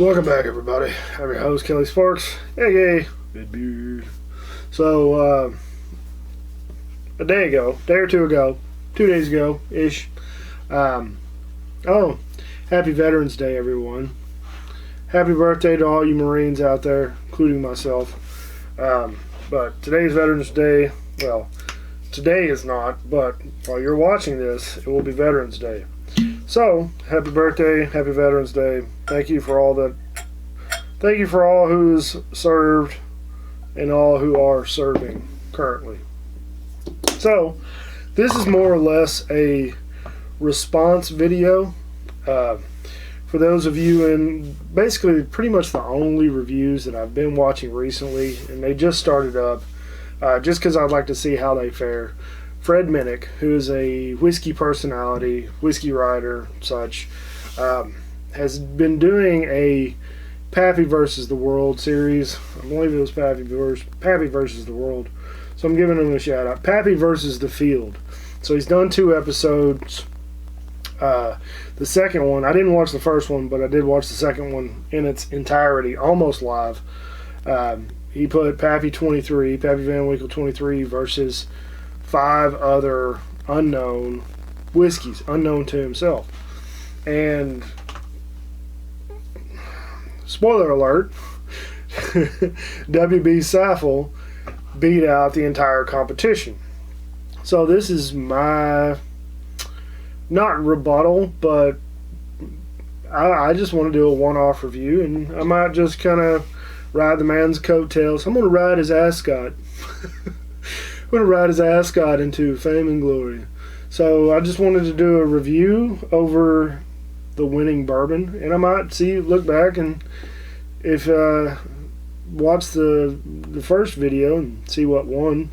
Welcome back, everybody. I'm your host, Kelly Sparks, aka Red Beard. So, a day or two ago, 2 days ago-ish, happy Veterans Day, everyone. Happy birthday to all you Marines out there, including myself. But today's Veterans Day, well, today is not, but while you're watching this, it will be Veterans Day. So, happy birthday, happy Veterans Day. Thank you for all who's served and all who are serving currently. So, this is more or less a response video. For those of you, and basically pretty much the only reviews that I've been watching recently, and they just started up, just because I'd like to see how they fare. Fred Minnick, who is a whiskey personality, whiskey writer, such, has been doing a Pappy versus the World series. I believe it was Pappy versus the World. So I'm giving him a shout out. Pappy versus the Field. So he's done 2 episodes. The second one, I didn't watch the first one, but I did watch the second one in its entirety, almost live. He put Pappy Van Winkle 23 versus 5 other unknown whiskeys, unknown to himself. And spoiler alert, WB Saffel beat out the entire competition. So this is my, not rebuttal, but I just want to do a one-off review, and I might just kind of ride the man's coattails. I'm going to ride his ascot. I'm going to ride his ascot into fame and glory. So I just wanted to do a review over the winning bourbon, and I might look back and if watch the first video and see what won.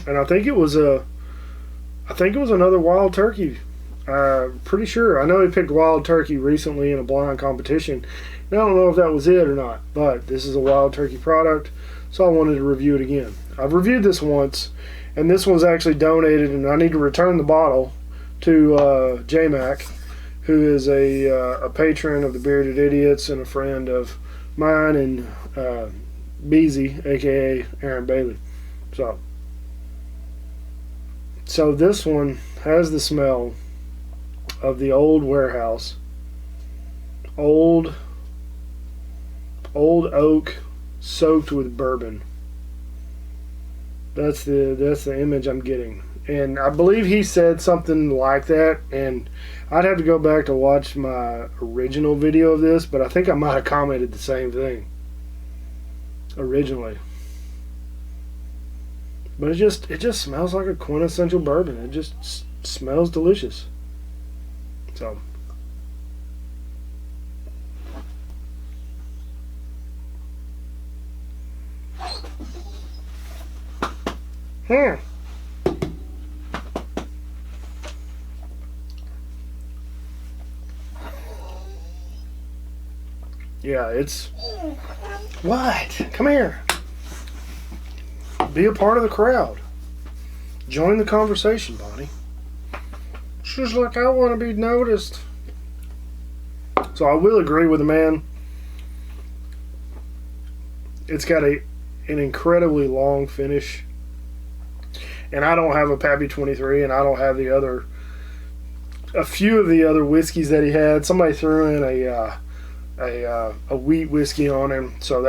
And I think it was another Wild Turkey. Pretty sure. I know he picked Wild Turkey recently in a blind competition. And I don't know if that was it or not, but this is a Wild Turkey product, so I wanted to review it again. I've reviewed this once, and this was actually donated, and I need to return the bottle to J-Mac, who is a patron of the Bearded Idiots and a friend of mine, and Beezy, aka Aaron Bailey. So this one has the smell of the old warehouse, old oak soaked with bourbon. That's the image I'm getting, and I believe he said something like that, and I'd have to go back to watch my original video of this, but I think I might have commented the same thing originally. But it just smells like a quintessential bourbon. It just smells delicious. So yeah, it's... What? Come here. Be a part of the crowd. Join the conversation, Bonnie. She's like, I want to be noticed. So I will agree with the man. It's got an incredibly long finish. And I don't have a Pappy 23, and I don't have a few of the other whiskeys that he had. Somebody threw in a wheat whiskey on him, so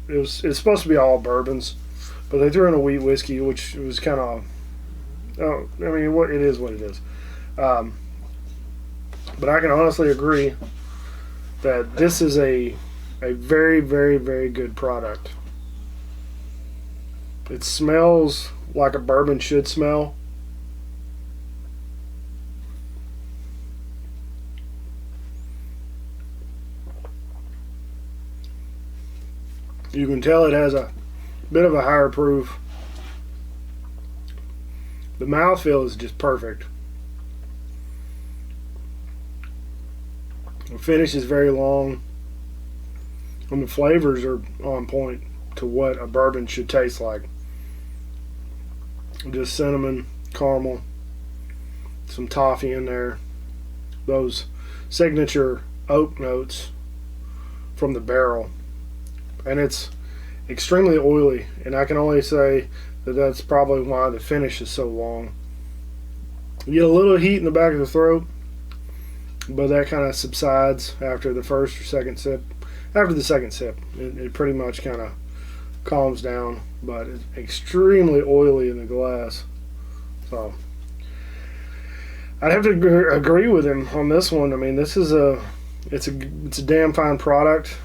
it's supposed to be all bourbons, but they threw in a wheat whiskey, which was kind of, it is what it is. But I can honestly agree that this is a very, very, very good product. It smells like a bourbon should smell. You can tell it has a bit of a higher proof. The mouthfeel is just perfect. The finish is very long, and the flavors are on point to what a bourbon should taste like. Just cinnamon, caramel, some toffee in there, those signature oak notes from the barrel, and it's extremely oily, and I can only say that that's probably why the finish is so long. You get a little heat in the back of the throat, but that kind of subsides after the first or second sip. After the second sip, it pretty much kind of calms down, but it's extremely oily in the glass. So I'd have to agree with him on this one. I mean, this is it's a damn fine product.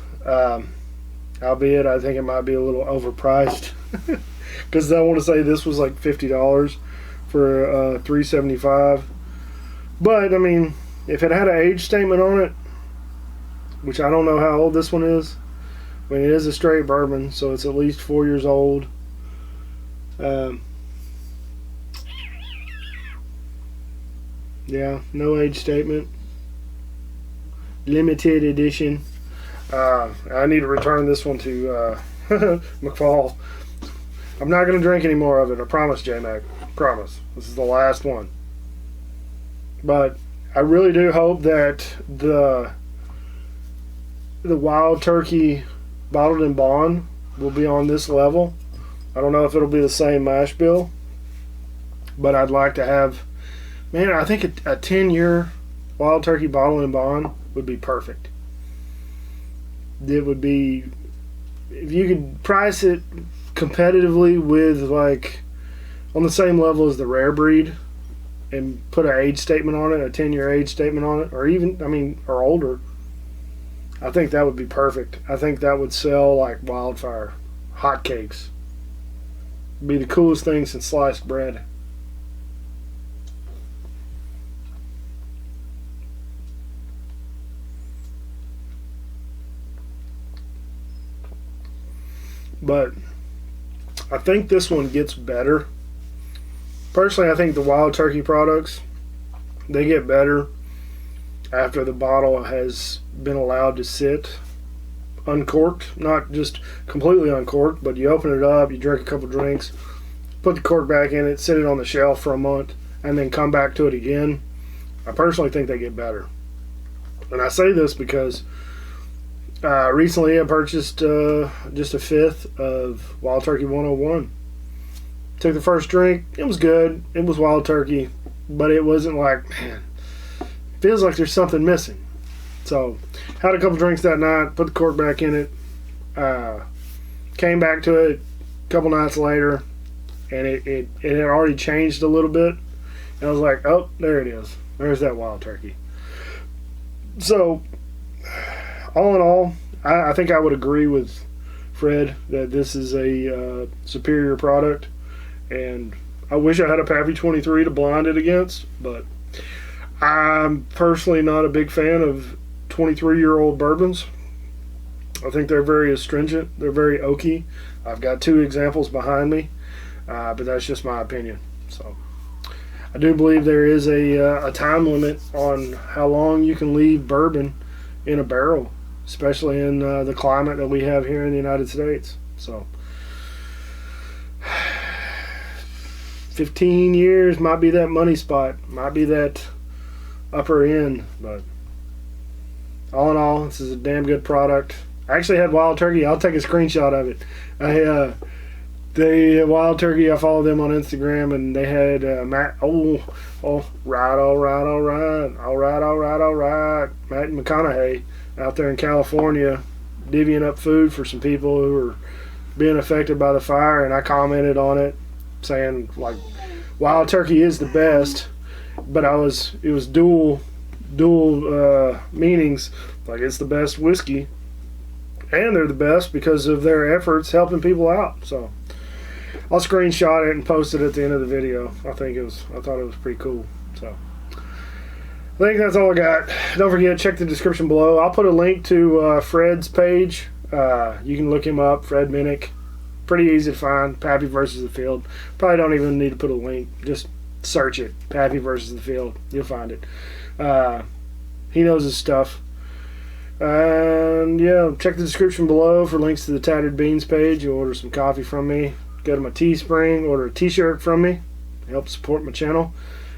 Albeit I think it might be a little overpriced, because I want to say this was like $50 for $3.75. But I mean, if it had an age statement on it, which I don't know how old this one is. I mean, it is a straight bourbon, so it's at least 4 years old. Yeah, no age statement. Limited edition. I need to return this one to McFall. I'm not going to drink any more of it. I promise, J-Mac. Promise. This is the last one. But I really do hope that the Wild Turkey Bottled in Bond will be on this level. I don't know if it'll be the same mash bill, but I'd like to have, man, I think a 10-year Wild Turkey Bottled in Bond would be perfect. It would be, if you could price it competitively with, like, on the same level as the Rare Breed, and put an age statement on it, a 10-year age statement on it, or even, I mean, or older, I think that would be perfect. I think that would sell like wildfire. Hotcakes. Be the coolest thing since sliced bread. But I think this one gets better. Personally, I think the Wild Turkey products, they get better after the bottle has been allowed to sit uncorked. Not just completely uncorked, but you open it up, you drink a couple drinks, put the cork back in it, sit it on the shelf for a month, and then come back to it again. I personally think they get better. And I say this because recently I purchased just a fifth of Wild Turkey 101. Took the first drink. It was good. It was Wild Turkey, but it wasn't like, man, feels like there's something missing. So had a couple drinks that night, put the cork back in it, came back to it a couple nights later, and it had already changed a little bit. And I was like, oh, there it is. There's that Wild Turkey. So all in all, I think I would agree with Fred that this is a superior product. And I wish I had a Pappy 23 to blind it against, but I'm personally not a big fan of 23-year-old bourbons. I think they're very astringent. They're very oaky. I've got two examples behind me, but that's just my opinion. So I do believe there is a time limit on how long you can leave bourbon in a barrel, especially in the climate that we have here in the United States. So 15 years might be that money spot, might be that upper end, but all in all, this is a damn good product. I actually had Wild Turkey. I'll take a screenshot of it. They Wild Turkey, I followed them on Instagram, and they had Matt. All right, Matt McConaughey out there in California, divvying up food for some people who were being affected by the fire, and I commented on it, saying like, Wild Turkey is the best, but it was dual meanings. Like, it's the best whiskey, and they're the best because of their efforts helping people out. So I'll screenshot it and post it at the end of the video. I thought it was pretty cool. So I think that's all I got. Don't forget, check the description below. I'll put a link to Fred's page. You can look him up, Fred Minnick. Pretty easy to find. Pappy versus the Field. Probably don't even need to put a link. Just search it. Pappy versus the Field. You'll find it. He knows his stuff. And yeah, check the description below for links to the Tattered Beans page. You'll order some coffee from me. Go to my Teespring. Order a t-shirt from me. Help support my channel.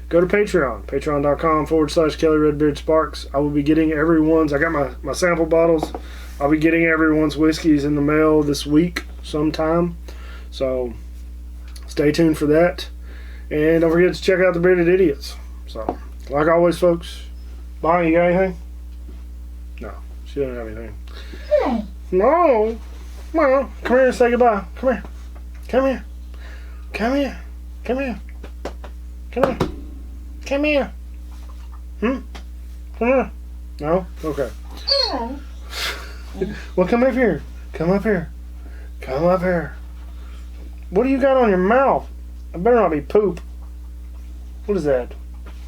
go to Patreon, patreon.com/Kelly Redbeard Sparks. I will be getting everyone's, I got my sample bottles. I'll be getting everyone's whiskeys in the mail this week sometime. So stay tuned for that. And don't forget to check out the Bearded Idiots. So, like always, folks, Bonnie, you got anything? No, she doesn't have anything. No. Well, come here and say goodbye. Come here. Come here. Come here. Come here. Come here. Come here. Come here. No? Okay. Well, come up here. Come up here. Come up here. What do you got on your mouth? It better not be poop. What is that?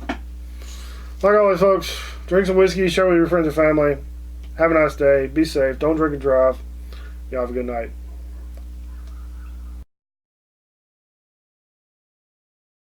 Like always, folks, drink some whiskey, share with your friends and family. Have a nice day. Be safe. Don't drink and drive. Y'all have a good night.